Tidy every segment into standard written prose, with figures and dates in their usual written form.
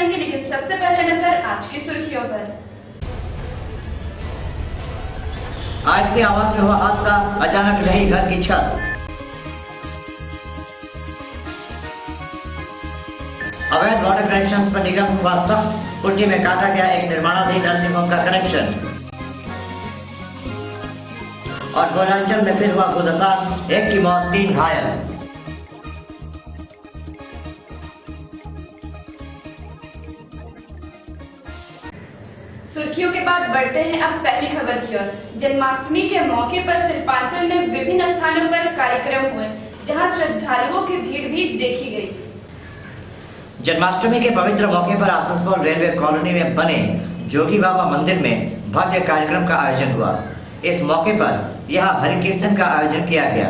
जानेंगे, लेकिन सबसे पहले नजर आज की सुर्खियों पर। आज की आवाज में हुआ हादसा, अचानक ढही घर की छत। अवैध वाटर कनेक्शन पर निगम हुआ सख्त, कुट्टी में काटा गया एक निर्माणाधीन नर्सिंग होम का कनेक्शन। और पूर्वांचल में फिर हुआ भूदशा, एक की मौत 3 घायल। सुर्खियों के बाद बढ़ते हैं अब पहली खबर की ओर। जन्माष्टमी के मौके पर शिल्पांचल में विभिन्न स्थानों पर कार्यक्रम हुए, जहां श्रद्धालुओं की भीड़ भी देखी गई। जन्माष्टमी के पवित्र मौके पर आसनसोल रेलवे कॉलोनी में बने जोगी बाबा मंदिर में भव्य कार्यक्रम का आयोजन हुआ। इस मौके पर यहाँ हरि कीर्तन का आयोजन किया गया।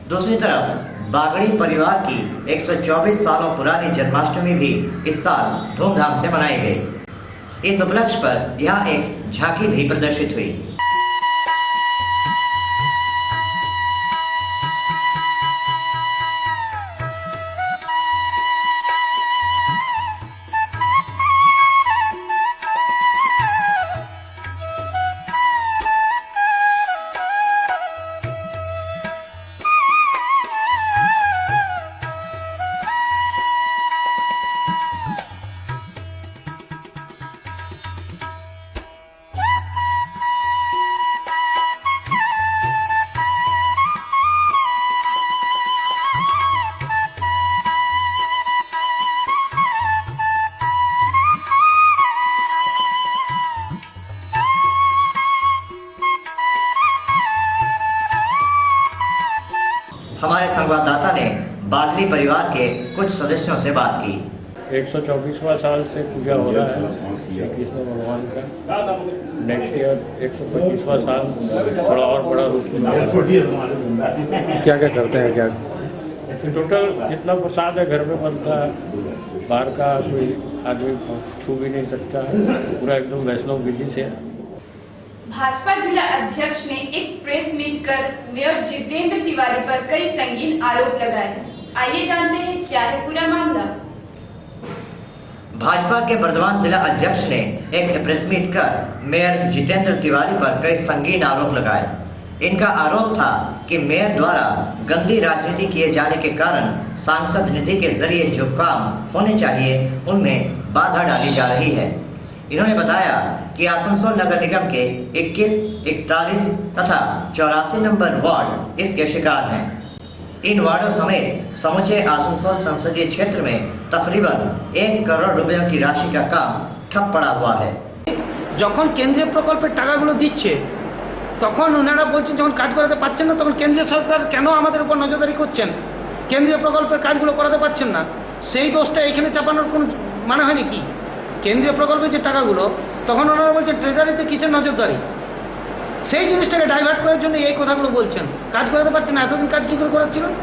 दूसरी तरफ बागड़ी परिवार की 124 सालों पुरानी जन्माष्टमी भी इस साल धूमधाम से मनाई गई। इस उपलक्ष्य पर यहाँ एक झांकी भी प्रदर्शित हुई। हमारे संवाददाता ने बागड़ी परिवार के कुछ सदस्यों से बात की। 124वां साल से पूजा हो रहा है कृष्ण भगवान का। नेक्स्ट ईयर 125वां साल थोड़ा और बड़ा रूप में। क्या क्या करते हैं? क्या टोटल जितना प्रसाद है घर में बनता है, बाहर का कोई आदमी छू भी नहीं सकता है। पूरा एकदम वैष्णव विधि से। भाजपा जिला अध्यक्ष ने एक प्रेस मीट कर मेयर जितेंद्र तिवारी पर कई संगीन आरोप लगाए। आइए जानते हैं क्या है पूरा मामला। भाजपा के बर्धमान जिला अध्यक्ष ने एक प्रेस मीट कर मेयर जितेंद्र तिवारी पर कई संगीन आरोप लगाए। इनका आरोप था कि मेयर द्वारा गंदी राजनीति किए जाने के कारण सांसद निधि के जरिए जो काम होने चाहिए उनमें बाधा डाली जा रही है। इन्होंने बताया कि आसनसोल नगर निगम के 21, 41 तथा 84 नंबर वार्ड इसके शिकार हैं। इन वार्डों समेत समूचे आसनसोल संसदीय क्षेत्र में तकरीबन 1 करोड़ रुपयों की राशि का काम ठप पड़ा हुआ है। যখন কেন্দ্রীয় প্রকল্পের টাকাগুলো দিচ্ছে তখন ওনারা বলছেন যখন কাজ করাতে পারছেন না তখন কেন্দ্রীয় সরকার কেন আমাদের উপর নজরদারি করছেন, কেন্দ্রীয় প্রকল্পের কাজগুলো করাতে পারছেন না, সেই দোষটা এখানে চাপানোর কোনো মানে হয় নাকি? কেন্দ্রীয় প্রকল্পের যে টাকাগুলো তখন ওনারা বলছেন ট্রেজারিতে কিসের নজরদারি, সেই জিনিসটাকে ডাইভার্ট করার জন্য এই কথাগুলো বলছেন। কাজ করাতে পারছেন না, এতদিন কাজ কী করে করাচ্ছিলেন?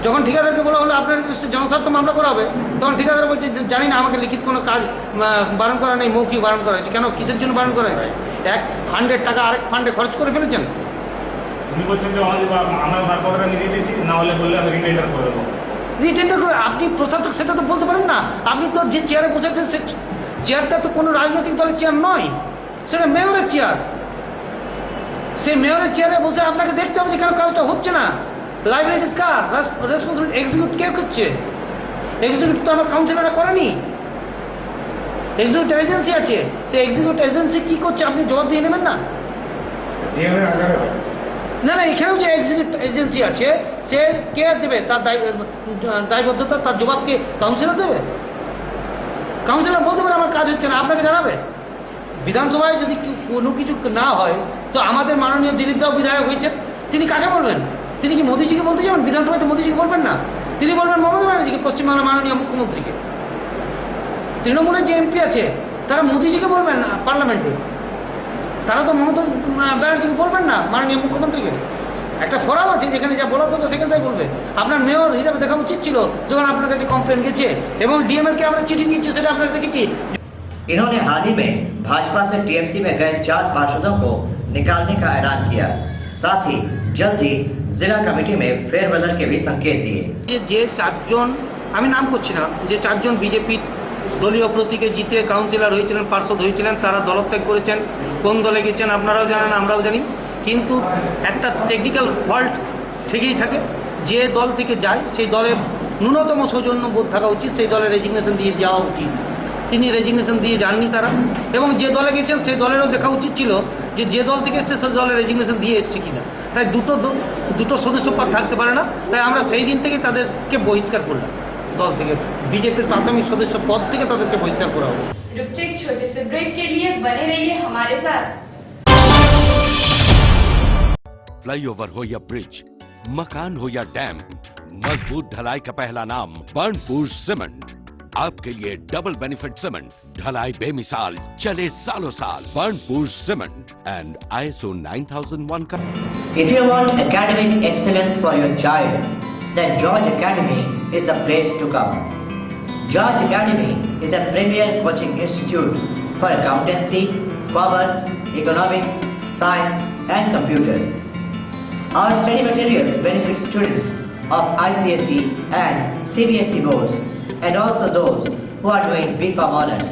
যখন ঠিকাদারকে বলা হলো আপনার জনস্বার্থ মামলা করা হবে তখন ঠিকাদার বলছে জানি না, আমাকে লিখিত কোনো কাজ বারণ করা নেই, মৌখিক বারণ করা হয়েছে। কেন, কিসের জন্য বারণ করা হয়েছে? এক ফান্ডের টাকা আরেক ফান্ডে খরচ করে ফেলেছেন। উনি বলছেন যে আমার বারবার আমি দিয়ে দিয়েছি, না হলে বললে আমি রিটেন্ডার করে দেবো। রিটেন্ডার করে আপনি প্রশাসক সেটা তো বলতে পারেন না। আপনি তো যে চেয়ারে বসেছেন সে চেয়ারটা তো কোনো রাজনৈতিক দলের চেয়ার নয়, সেটা মেয়রের চেয়ার। সেই মেয়রের চেয়ারে বসে আপনাকে দেখতে হবে যে কেন কাজটা হচ্ছে না। লাইব্রেরিজ কার রেসপন্সিবিলিটি? এক্সিকিউট কে করছে? এক্সিকিউট তো আমার কাউন্সিলররা করেনি, এক্সিকিউট এজেন্সি আছে। সেই এক্সিকিউট এজেন্সি কি করছে আপনি জবাব দিয়ে নেবেন না? না না, এখানেও যে এক্সিকিউট এজেন্সি আছে সে কে দেবে তার দায়বদ্ধতা, তার জবাবকে কাউন্সিলর দেবে? কাউন্সিলর বলতে পারে আমার কাজ হচ্ছে না, আপনাকে জানাবে। বিধানসভায় যদি কোনো কিছু না হয় তো আমাদের মাননীয় দিলীপ দাও বিধায়ক হয়েছেন, তিনি কাকে বলবেন? তিনি কি মোদিজিকে বলতে যাবেন? বিধানসভায় তো মোদিজিকে বলবেন না, তিনি বলবেন মমতা ব্যানার্জিকে, পশ্চিমবাংলার মাননীয় মুখ্যমন্ত্রীকে। তৃণমূলের যে এমপি আছে তারা মোদিজিকে বলবেন না পার্লামেন্টে, তারা তো মমতা ব্যানার্জিকে বলবেন না, মাননীয় মুখ্যমন্ত্রীকে। একটা ফোরাম আছে যেখানে যা বলা দরকার সেখানটাই বলবে। আপনার মেয়র হিসাবে দেখা উচিত ছিল যখন আপনার কাছে কমপ্লেন গেছে এবং ডিএমএলকে আমরা চিঠি দিয়েছি, সেটা আপনারা দেখেছি। इन्होंने हाल ही में भाजपा से टीएमसी में गए 4 पार्षदों को निकालने का ऐलान किया। साथ ही जल्द ही जिला कमेटी में फेरबदल के भी संकेत दिए। যে 4 জন আমি নাম করছি না, যে 4 জন বিজেপি দলীয় প্রতীকে জিতে কাউন্সিলর হয়েছিলেন, পার্ষদ হয়েছিলেন, তারা দলত্যাগ করেছেন। কোন দলে গেছেন আপনারাও জানেন, আমরাও জানি। কিন্তু একটা টেকনিক্যাল ফল্ট থেকেই থাকে। যে দল থেকে যায় সেই দলের ন্যূনতম সৌজন্যবোধ থাকা উচিত, সেই দলে রেজিগনেশন দিয়ে যাওয়া উচিত। তিনি রেজিগনেশন দিয়ে যাননি তারা, এবং যে দলে গেছেন সেই দলেরও দেখা উচিত ছিল যে দল থেকে এসছে সেই দলে রেজিগনেশন দিয়ে এসছে কিনা। তাই দুটো সদস্য পদ থাকতে পারে না। তাই আমরা সেই দিন থেকে তাদেরকে বহিষ্কার করলাম দল থেকে, বিজেপির প্রাথমিক সদস্য পদ থেকে তাদেরকে বহিষ্কার করা হবে। रुकते एक छोटे से ब्रेक के लिए बने रहिए हमारे साथ। फ्लाईओवर हो या ब्रिज, मकान हो या डैम, मजबूत ढलाई का पहला नाम बर्नपुर सीमेंट। आपके लिए डबल बेनिफिट सीमेंट, ढलाई बेमिसाल, चले सालों साल। बर्नपुर सीमेंट एंड ISO 9001 का। If you want academic excellence for your child, then George Academy is the place to come. George Academy is a premier coaching institute for accountancy, commerce, economics, science and computer. Our study materials benefit students of ICSE and CBSE boards and also those who are doing BCom honors.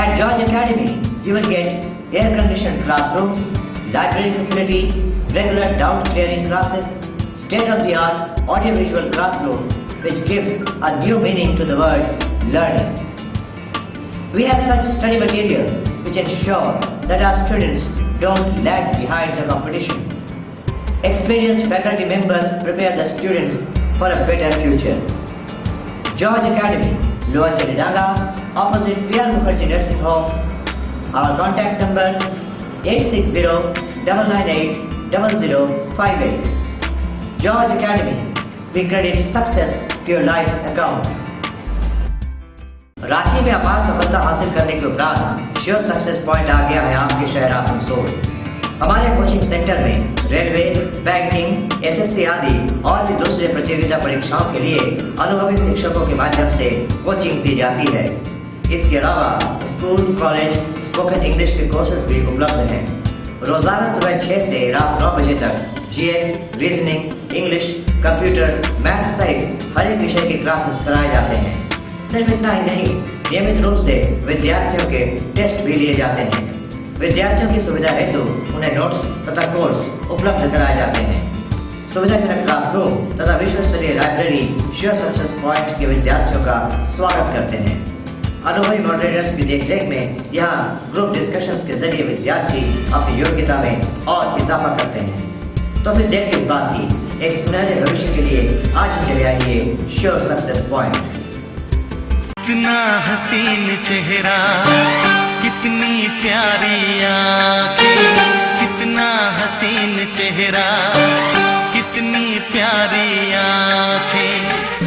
At George Academy, you will get air-conditioned classrooms, library facility, regular doubt clearing classes, state-of-the-art audiovisual classroom which gives a new meaning to the word learning. We have such study materials which ensure that our students don't lag behind the competition. Experienced faculty members prepare the students for a better future. George Academy, Lower Chalidanga, opposite PR Mukherjee Nursing Home. Our contact number 8609980058. George Academy, we credit success to your life's account. Ranchi में अपार सफलता हासिल करने के उपरांत sure success point आ गया है आपके शहर आसनसोल। हमारे कोचिंग सेंटर में रेलवे, बैंकिंग, एसएससी आदि और भी दूसरे प्रतियोगिता परीक्षाओं के लिए अनुभवी शिक्षकों के माध्यम से कोचिंग दी जाती है। इसके अलावा स्कूल, कॉलेज, स्पोकन इंग्लिश के कोर्सेज भी उपलब्ध हैं। रोजाना सुबह 6 से रात 9 बजे तक GS, reasoning, English, computer, math सहित हर एक विषय के क्लासेस कराए जाते हैं। सिर्फ इतना ही नहीं, नियमित रूप से विद्यार्थियों के टेस्ट भी लिए जाते हैं। विद्यार्थियों की सुविधा हेतु उन्हें नोट्स तथा कोर्स उपलब्ध कराए जाते हैं। सुविधाजनक क्लासरूम तथा विश्व स्तरीय लाइब्रेरी श्योर सक्सेस पॉइंट के विद्यार्थियों का स्वागत करते हैं। अनुभवी मॉडरेटर्स की देखरेख में यहाँ ग्रुप डिस्कशंस के जरिए विद्यार्थी अपनी योग्यता में और इजाफा करते हैं। तो फिर देर किस बात की, एक सुनहरे भविष्य के लिए आज ही चले आइए श्योर सक्सेस पॉइंट। कितना हसीन चेहरा, कितनी प्यारी आँखें, कितना हसीन चेहरा, कितनी प्यारी आँखें,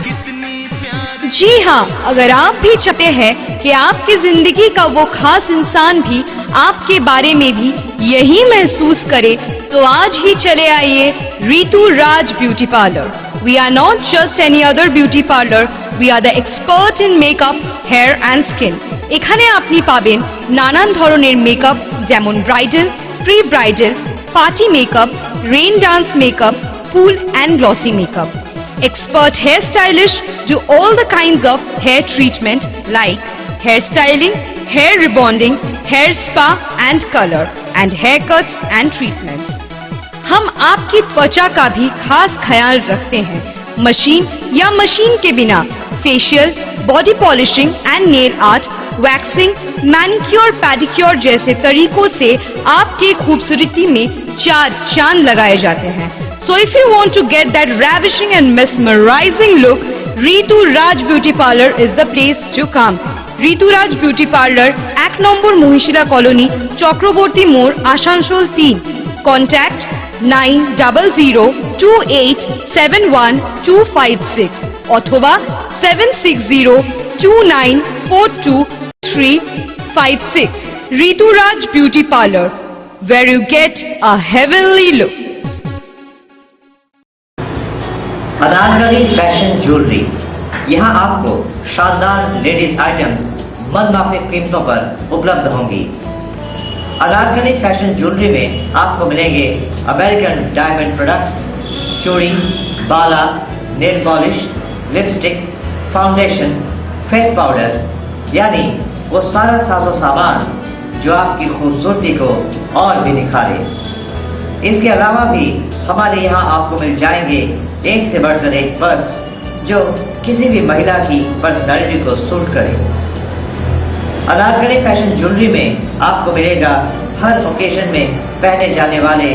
कितनी प्यारी। जी हाँ, अगर आप भी चाहते हैं कि आपकी जिंदगी का वो खास इंसान भी आपके बारे में भी यही महसूस करे, तो आज ही चले आइए Ritu Raj beauty parlour. We are not just any other beauty parlor, we are the expert in makeup, hair and skin. এখানে আপনি পাবেন নানান ধরনের মেকআপ, যেমন bridal, pre bridal, party makeup, rain dance makeup, full and glossy makeup. Expert hair stylists do all the kinds of hair treatment like hair styling, hair rebonding, hair spa and color, and haircuts and treatments. हम आपकी त्वचा का भी खास ख्याल रखते हैं। Machine या मशीन के बिना facial, body polishing and nail art, waxing, manicure, pedicure जैसे तरीकों से आपकी खूबसूरती में 4 चांद लगाए जाते हैं। So if you want to get that ravishing and mesmerizing look, Ritu Raj Beauty Parlor is the place to come. Ritu Raj Beauty Parlor, 1 number Mohishila colony, Chakraborty মোড়, আসানসোল 3। Contact 9000287126 অথবা 7602942356. Ritu Raj Beauty Parlor, where you get a heavenly look. Anarkali fashion jewellery, यहाँ आपको शानदार ladies items मनमाफिक कीमतों पर उपलब्ध होंगी। Anarkali fashion jewellery में आपको मिलेंगे अमेरिकन डायमंड प्रोडक्ट्स, चूड़ी, बाला, nail polish, lipstick, foundation, face powder, यानी वो सारा साजो सामान जो आपकी खूबसूरती को और भी निखारे। इसके अलावा भी हमारे यहाँ आपको मिल जाएंगे एक से बढ़कर एक पर्स जो किसी भी महिला की पर्सनालिटी को सूट करे। अनारकली फैशन ज्वेलरी में आपको मिलेगा हर ओकेजन में पहने जाने वाले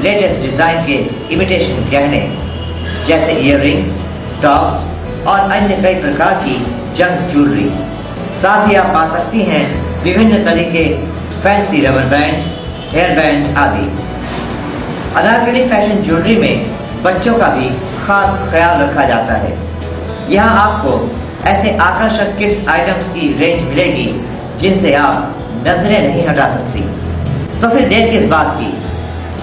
लेटेस्ट डिजाइन के इमिटेशन गहने जैसे इयररिंग्स, टॉप्स और अन्य कई प्रकार की जंग ज्वेलरी। साथ ही आप पा सकती हैं विभिन्न तरह के fancy rubber band, hair band आदि। अनारकली फैशन ज्वेलरी में बच्चों का भी खास ख्याल रखा जाता है। यहाँ आपको ऐसे आकर्षक किड्स आइटम्स की रेंज मिलेगी जिनसे आप नजरें नहीं हटा सकती। तो फिर देर किस बात की,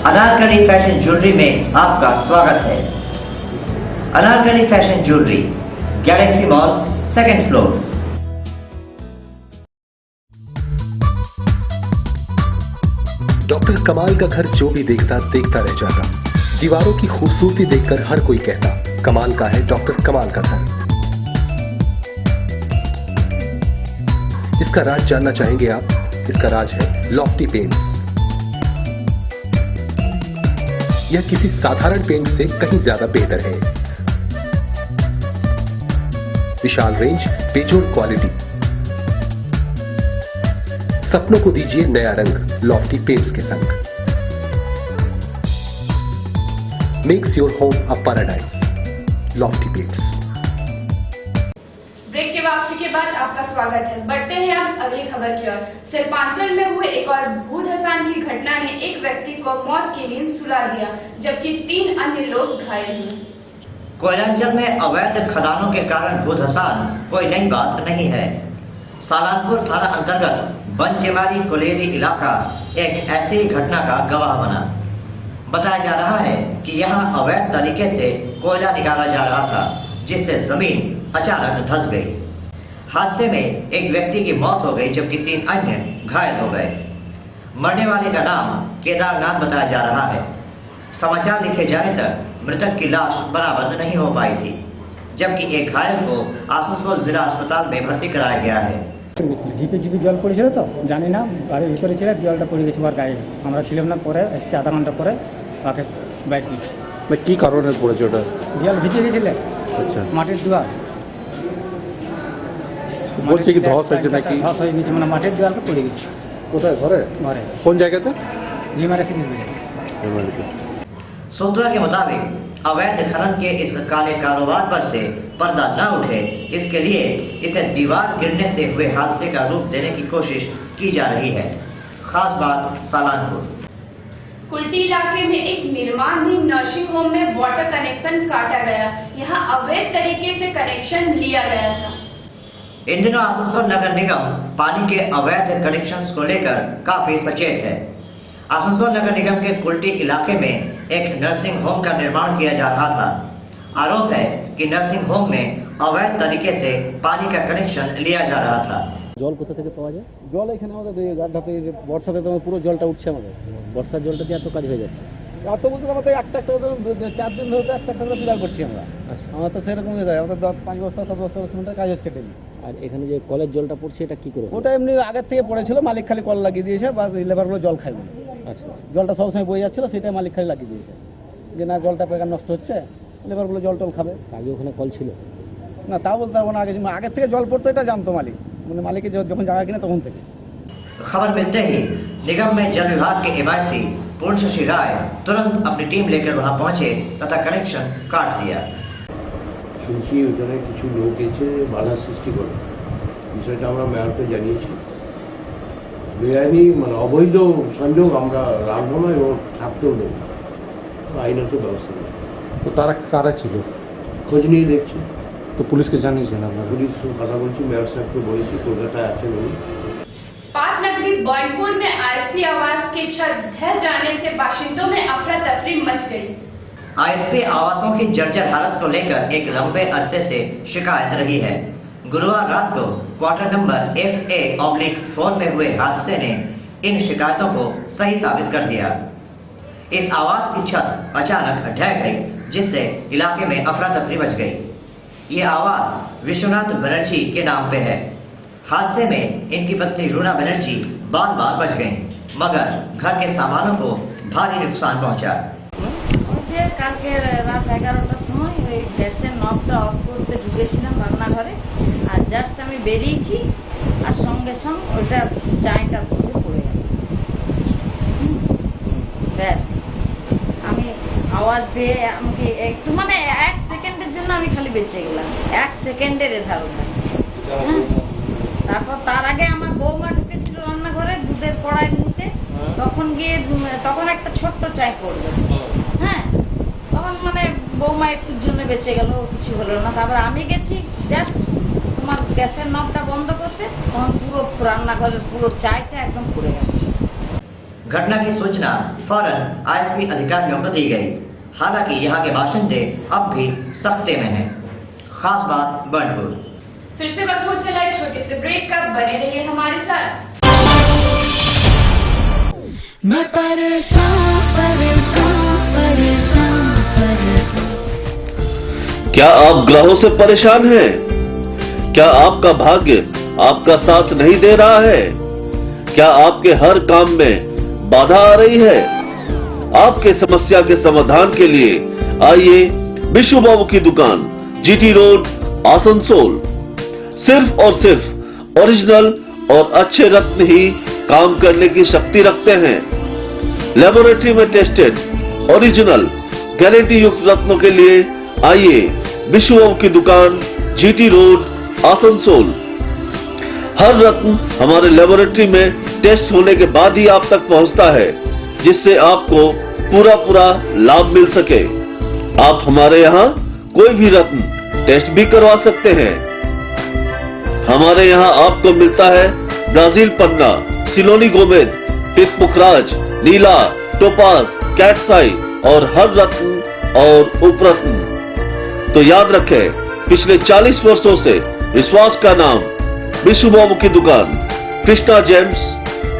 अनारकली फैशन ज्वेलरी में आपका स्वागत है। Anarkali fashion jewellery, Galaxy mall, 2nd floor. Doctor कमाल का घर जो भी देखता रह जाता। दीवारों की खूबसूरती देखकर हर कोई कहता कमाल का है डॉक्टर कमाल का घर। इसका राज जानना चाहेंगे आप? इसका राज है लॉफ्टी पेंट्स। यह किसी साधारण पेंट से कहीं ज्यादा बेहतर है। विशाल रेंज, बेजोड़ क्वालिटी। सपनों को दीजिए नया रंग लॉफ्टी पेंट्स के संग। Makes your home a paradise, Lofty paints. Break के वापसी के बाद आपका स्वागत है। बढ़ते हैं अब अगली खबर की ओर। सिरपांचल में हुए एक और भूत हसान की घटना ने एक व्यक्ति को मौत की नींद सुला दिया, जबकि 3 अन्य लोग घायल हुए। कोयलांचल में अवैध खदानों के कारण भूत हसान कोई नई बात नहीं है। सालानपुर थाना अंतर्गत बनचेमारी कोलेरी इलाका एक ऐसी घटना का गवाह बना। बताया जा रहा है कि यहाँ अवैध तरीके से कोयला निकाला जा रहा था, जिससे जमीन अचानक धंस गई। हादसे में एक व्यक्ति की मौत हो गई, जबकि 3 अन्य घायल हो गए। मरने वाले का नाम केदारनाथ बताया जा रहा है। समाचार लिखे जाने तक मृतक की लाश बरामद नहीं हो पाई थी, जबकि एक घायल को आसनसोल जिला अस्पताल में भर्ती कराया गया है। ঝিপে ঝিপে জল পড়েছিল তো জানি না, বাড়ির ভিতরে ছিল, জলটা পড়ে গেছে ওর গায়ে। আমরা ছিলাম না, পরে এসে আধা ঘন্টা পরে ওকে বাইক দিচ্ছে। কি কারণে পড়েছে ওটা? জল ভিজে গেছিলে, আচ্ছা, মাটির দুয়ার বলছে কি ধস হয়েছে নাকি? ধস হয়ে গেছে, মানে মাটির দুয়ারটা পড়ে গেছে। কোথায়? ঘরে? ঘরে। কোন জায়গাতে? ঝিমারা সিটি। सूत्रों के मुताबिक अवैध खनन के इस काले कारोबार पर से पर्दा न उठे, इसके लिए इसे दीवार गिरने से हुए हादसे का रूप देने की कोशिश की जा रही है। खास बात सालानपुर कुल्टी इलाके में एक निर्माणधीन नर्सिंग होम में वाटर कनेक्शन काटा गया। यहाँ अवैध तरीके से कनेक्शन लिया गया था। इन दिनों आसनसोल नगर निगम पानी के अवैध कनेक्शंस को लेकर काफी सचेत है। आसनसोल नगर निगम के कुल्टी इलाके में एक नर्सिंग होम का निर्माण किया जा रहा था। आरोप है कि नर्सिंग होम में अवैध तरीके से पानी का कनेक्शन लिया जा रहा था। জল কোথা থেকে পাওয়া যায়? জল এখানে আমাদের গাড্ডাতে, বর্ষাতে তো পুরো জলটা উঠছে আমাদের। বর্ষার জলটা দিয়ে এত কাজ হয়ে যাচ্ছে। এত বলতে আমাদের একটা 4 দিন ধরে একটা করে বিদায় করছি আমরা। আমরা তো সেরকম হয়ে যায়, আমাদের 5 বস্তা 7 বস্তা সিমেন্টের কাজ হচ্ছে ডেলি। আর এখানে যে কলের জলটা পড়ছে এটা কি করে? ওটা এমনি আগের থেকে পড়েছিল, মালিক খালি কল লাগিয়ে দিয়েছে, বা লেবারগুলো জল খায় না। আচ্ছা, জলটা সবসময় বয়ে যাচ্ছিল, সেটাই মালিক খালি লাগিয়ে দিয়েছে যে না জলটা বেকার নষ্ট হচ্ছে, লেবারগুলো জল টল খাবে। আগে ওখানে কল ছিল না, তাও বলতে পারবো না। আগের থেকে জল পড়তো এটা জানতো মালিক, মানে মালিকের যখন জায়গা কিনে তখন থেকে। खबर मिलते ही निगम में जल विभाग के एमआईसी पूर्ण शशि राय तुरंत अपनी टीम लेकर वहां पहुंचे तथा कनेक्शन काट दिया। শুনছি ওখানে কিছু লোক এসে বাধা সৃষ্টি করে, বিষয়টা আমরা মেয়রকে জানিয়েছি। বেআইনি মানে অবৈধ সংযোগ আমরা রাখবো না এবং থাকতেও নেই, আইনত ব্যবস্থা নেই। তো তারা কারা ছিল খোঁজ নিয়ে দেখছি। তো পুলিশকে জানিয়েছেন আপনারা? পুলিশ কথা বলছি, মেয়র সাহেবকে বলেছি, কলকাতায় আছেন উনি। पाट नगरी बर्नपुर में आईएसपी आवास की छत ढह जाने से बाशिंदों में अफरा तफरी मच गई। आईएसपी आवासों की जर्जर हालत को लेकर एक लंबे अरसे से शिकायत रही है। गुरुवार रात को क्वार्टर नंबर FA/4 में हुए हादसे ने इन शिकायतों को सही साबित कर दिया। इस आवास की छत अचानक ढह गई, जिससे इलाके में अफरा तफरी मच गई। ये आवास विश्वनाथ बनर्जी के नाम पे है। हादसे में इनकी पत्नी रूना बनर्जी बाल बाल बच गईं, मगर घर के सामानों को भारी नुकसान पहुंचा। যে কালকে রাত 11টার সময় ওই গ্যাসের নবটা অফ করতে ঢুকেছিলাম রান্নাঘরে, আর জাস্ট আমি বেরিয়েছি আর সঙ্গে সঙ্গে ওইটা চাইটা বসে পড়ে গেল। ব্যাস আমি আওয়াজ পেয়ে আমাকে একটু মানে 1 সেকেন্ডের জন্য আমি খালি বেঁচে গেলাম, 1 সেকেন্ডের ধারণা। তারপর তার আগে আমার বৌমা ঢুকেছিল রান্নাঘরে দুধের কড়াই নিতে, তখন একটা ছোট্ট চাই পড়লো। হ্যাঁ, তখন মানে বৌমা একটুর জন্য বেঁচে গেল, কিছু হলো না। তারপর আমি গেছি জাস্ট তোমার গ্যাসের নবটা বন্ধ করতে, তখন পুরো রান্নাঘরের পুরো চাইটা একদম পুড়ে গেল। घटना की सूचना फौरन ISP अधिकारियों को दी गई। हालांकि यहाँ के बाशिंदे अब भी सख्ते में हैं। खास बात बर्नपुर। फिर से वक्त हो चला एक छोटे से ब्रेक का, बने रहिए हमारे साथ। मैं परेशान परेशान परेशान परेशान। क्या आप ग्रहों से परेशान हैं? क्या आपका भाग्य आपका साथ नहीं दे रहा है? क्या आपके हर काम में बाधा आ रही है? आपके समस्या के समाधान के लिए आइए विशु बाबू की दुकान, GT रोड, आसनसोल। सिर्फ और सिर्फ ओरिजिनल और अच्छे रत्न ही काम करने की शक्ति रखते हैं। लेबोरेटरी में टेस्टेड ओरिजिनल गारंटी युक्त रत्नों के लिए आइए विशु बाबू की दुकान, GT रोड, आसनसोल। हर रत्न हमारे लेबोरेटरी में टेस्ट होने के बाद ही आप तक पहुंचता है, जिससे आपको पूरा लाभ मिल सके। आप हमारे यहाँ कोई भी रत्न टेस्ट भी करवा सकते हैं। हमारे यहाँ आपको मिलता है ब्राजील पन्ना, सिलोनी गोमेद, पितपुखराज, नीला, टोपाज, कैटसाई और हर रत्न और उपरत्न। तो याद रखें, पिछले 40 वर्षों से विश्वास का नाम विशु बाबू की दुकान, Krishna James,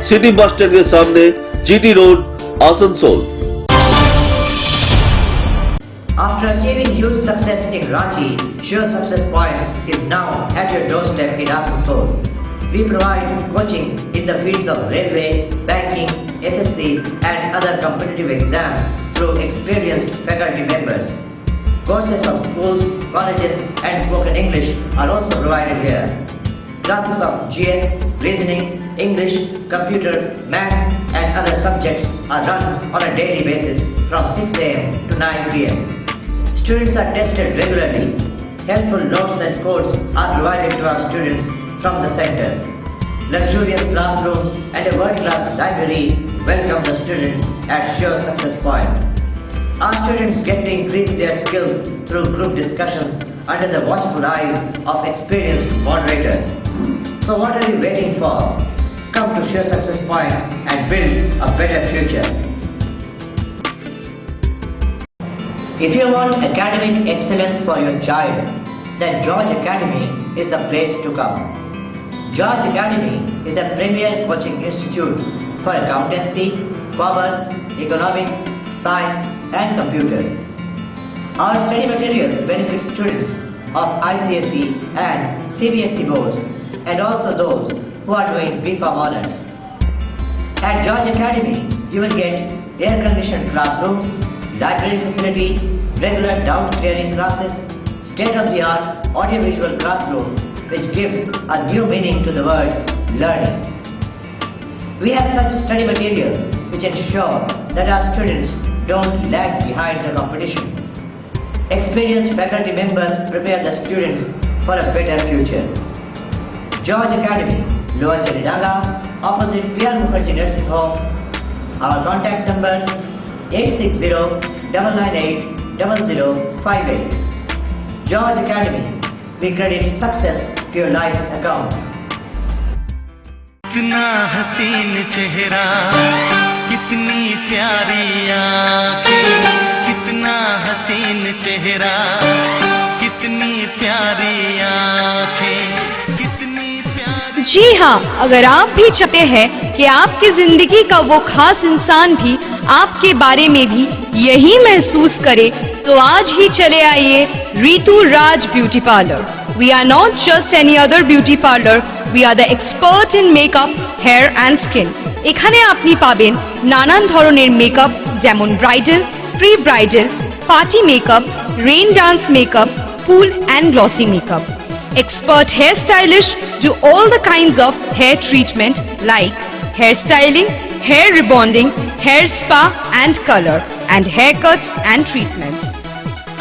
city bus stand के सामने, GT road, Asansol. After achieving huge success in Ranchi, Sure Success Point is now at your doorstep in Asansol. We provide coaching in the fields of railway, banking, SSC and other competitive exams through experienced faculty members. Courses of schools, colleges and spoken English are also provided here. Classes of GS, reasoning, English, computer, maths and other subjects are run on a daily basis from 6 AM to 9 PM. Students are tested regularly. Helpful notes and codes are provided to our students from the center. Luxurious classrooms and a world-class library welcome the students at Sure Success Point. Our students get to increase their skills through group discussions under the watchful eyes of experienced moderators. So what are you waiting for? Come to Sure Success Point and build a better future. If you want academic excellence for your child, then George Academy is the place to come. George Academy is a premier coaching institute for accountancy, commerce, economics, science and computer. Our study materials benefit students of ICSE and CBSE boards and also those who are doing BCom honors. At George Academy, you will get air-conditioned classrooms, library facility, regular doubt clearing classes, state-of-the-art audiovisual classroom which gives a new meaning to the word learning. We have such study materials which ensure that our students don't lag behind the competition. Experienced faculty members prepare the students for a better future. George Academy, Lower Chalidanga, opposite PR Mukherjee Nursing Home. Our contact number 860-998-0058. George Academy, we credit success to your life's account. कितना हसीन चेहरा, कितनी प्यारी आँखें, कितना हसीन चेहरा, कितनी प्यारी आँखें। जी हाँ, अगर आप भी चाहते हैं कि आपकी जिंदगी का वो खास इंसान भी आपके बारे में भी यही महसूस करे, तो आज ही चले आइए Ritu Raj beauty parlour. We are not just any other beauty parlor, we are the expert in makeup, hair and skin. এখানে আপনি পাবেন নানান ধরনের মেকআপ, যেমন bridal, pre bridal, party makeup, rain dance makeup, full and glossy makeup. Expert hair stylists do all the kinds of hair treatment like hair styling, hair rebonding, hair spa and color, and haircuts and treatments.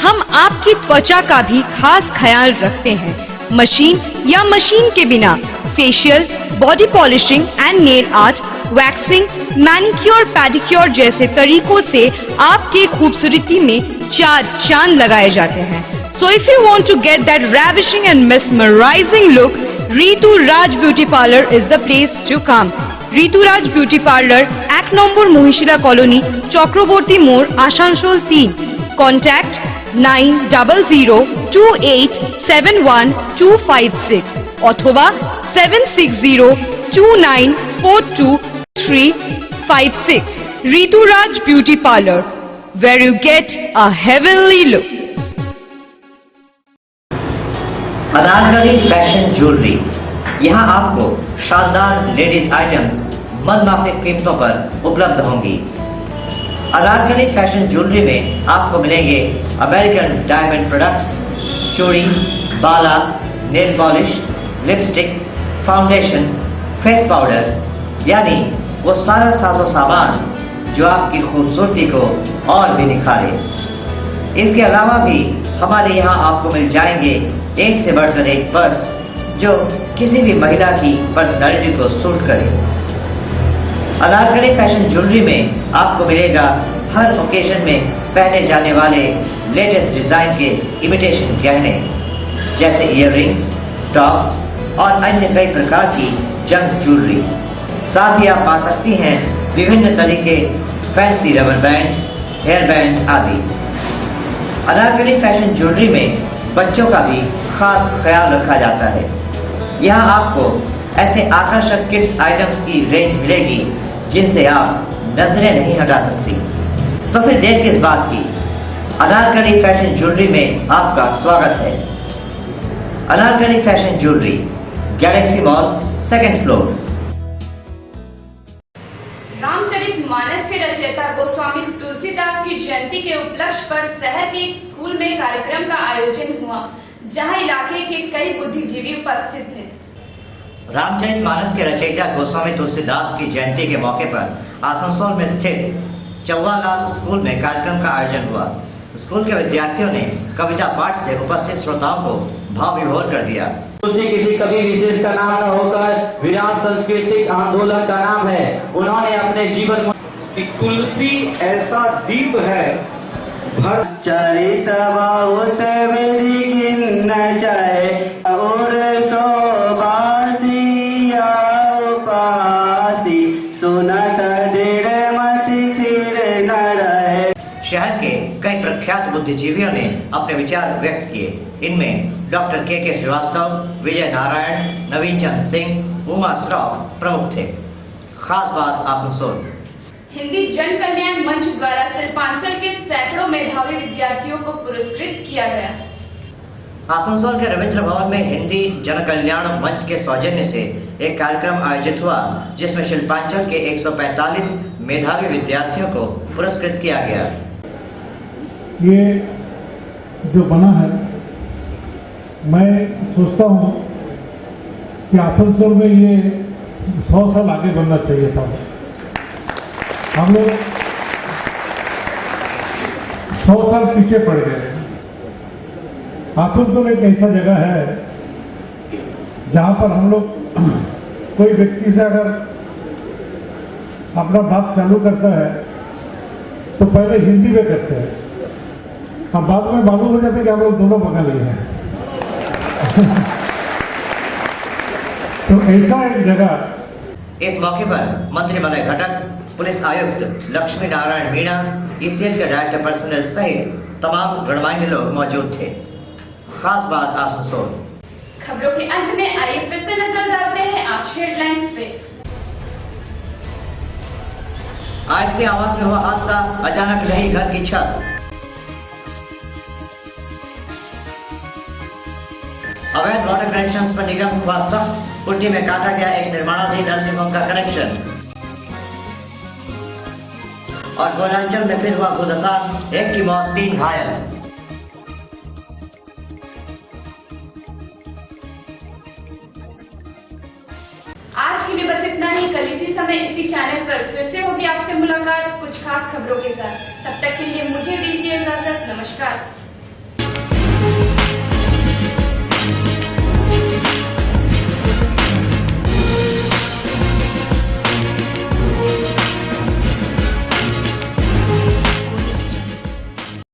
हम आपकी त्वचा का भी खास ख्याल रखते हैं। Machine या मशीन के बिना facial, body polishing and nail art, waxing, manicure, pedicure जैसे तरीकों से आपकी खूबसूरती में 4 चांद लगाए जाते हैं। So if you want to get that ravishing and mesmerizing look, Ritu Raj Beauty Parlor is the place to come. Ritu Raj Beauty Parlor, 1 number Mohishila colony, Chakraborty মোড়, আসানসোল 3। Contact 9000287126 অথবা 7602942356. Ritu Raj Beauty Parlor, where you get a heavenly look. Anarkali fashion jewellery, यहाँ आपको शानदार ladies items मनमाफिक कीमतों पर उपलब्ध होंगी। Anarkali fashion jewellery में आपको मिलेंगे अमेरिकन डायमंड प्रोडक्ट्स, चूड़ी, बाला, nail polish, lipstick, foundation, face powder, यानी वो सारा साजो सामान जो आपकी खूबसूरती को और भी निखारे। इसके अलावा भी हमारे यहाँ आपको मिल जाएंगे एक से बढ़कर एक पर्स जो किसी भी महिला की पर्सनालिटी को सूट करे। अनारकली फैशन ज्वेलरी में आपको मिलेगा हर ओकेजन में पहने जाने वाले लेटेस्ट डिजाइन के इमिटेशन गहने, जैसे इयररिंग्स, टॉप्स और अन्य कई प्रकार की जंक ज्वेलरी। साथ ही आप पा सकती हैं विभिन्न तरीके fancy rubber band, hair band आदि। अनारकली फैशन ज्वेलरी में बच्चों का भी खास ख्याल रखा जाता है। यहाँ आपको ऐसे आकर्षक किड्स आइटम्स की रेंज मिलेगी जिनसे आप नजरें नहीं हटा सकती। तो फिर देर किस बात की, अनारकली फैशन ज्वेलरी में आपका स्वागत है। Anarkali fashion jewellery, Galaxy mall, 2nd floor. Ramcharitmanas के रचयिता गोस्वामी तुलसीदास की जयंती के उपलक्ष्य पर शहर के एक स्कूल में कार्यक्रम का आयोजन हुआ, जहां इलाके के कई बुद्धिजीवी उपस्थित थे। रामचरितमानस के रचयिता गोस्वामी तुलसीदास की जयंती के मौके पर आसनसोल में स्थित चौवालाल स्कूल में कार्यक्रम का आयोजन हुआ। स्कूल के विद्यार्थियों ने कविता पाठ से उपस्थित श्रोताओं को भाव विभोर कर दिया। तुलसी किसी कवि विशेष का नाम न होकर विराट सांस्कृतिक आंदोलन का नाम है। उन्होंने अपने जीवन कि तुलसी ऐसा दीप है भर चरित बहुत विधि किन्न चाहे और सोबासी उपासी सुनत दृढ़ मति स्थिर न रहे। शहर के कई प्रख्यात बुद्धिजीवियों ने अपने विचार व्यक्त किए। इनमें डॉक्टर के श्रीवास्तव, विजय नारायण, नवीन चंद सिंह, उमा श्रॉफ प्रमुख थे। खास बात आसनसोल, हिंदी जन कल्याण मंच द्वारा शिल्पांचल के सैकड़ों मेधावी विद्यार्थियों को पुरस्कृत किया गया। आसनसोल के रविंद्र भवन में हिंदी जन कल्याण मंच के सौजन्य से एक कार्यक्रम आयोजित हुआ, जिसमें शिल्पांचल के 145 मेधावी विद्यार्थियों को पुरस्कृत किया गया। ये जो बना है, मैं सोचता हूँ कि आसनसोल में ये 100 साल आगे बढ़ना चाहिए था। हम लोग 100 साल पीछे पड़ गए। आसनसोल एक ऐसा जगह है जहां पर हम लोग कोई व्यक्ति से अगर अपना बात चालू करता है तो पहले हिंदी में करते हैं, अब बाद में मालूम हो जाता है कि हम लोग दोनों बंगाली हैं। तो ऐसा एक जगह। इस मौके पर मंत्री मलय घटक, पुलिस आयुक्त लक्ष्मी नारायण मीणा, ईसीएल के डायरेक्टर पर्सनल सहित तमाम गणमान्य लोग मौजूद थे। खास बात आसनसोल, खबरों के अंत में आइए फिर से नजर डालते हैं आज के हेडलाइंस पे। आज के आवाज में हुआ हादसा, अचानक रही घर की छत। अवैध वाटर कनेक्शन पर निगम हुआ सख्त, पुट्टी में काटा गया एक निर्माणाधीन नर्सिंग होम का कनेक्शन। और पूर्वांचल में फिर हुआ भूदशा, एक की मौत 3 घायल। आज के लिए बस इतना ही। कल इसी समय इसी चैनल पर फिर से होगी आपसे मुलाकात कुछ खास खबरों के साथ। तब तक के लिए मुझे दीजिए इजाजत। नमस्कार।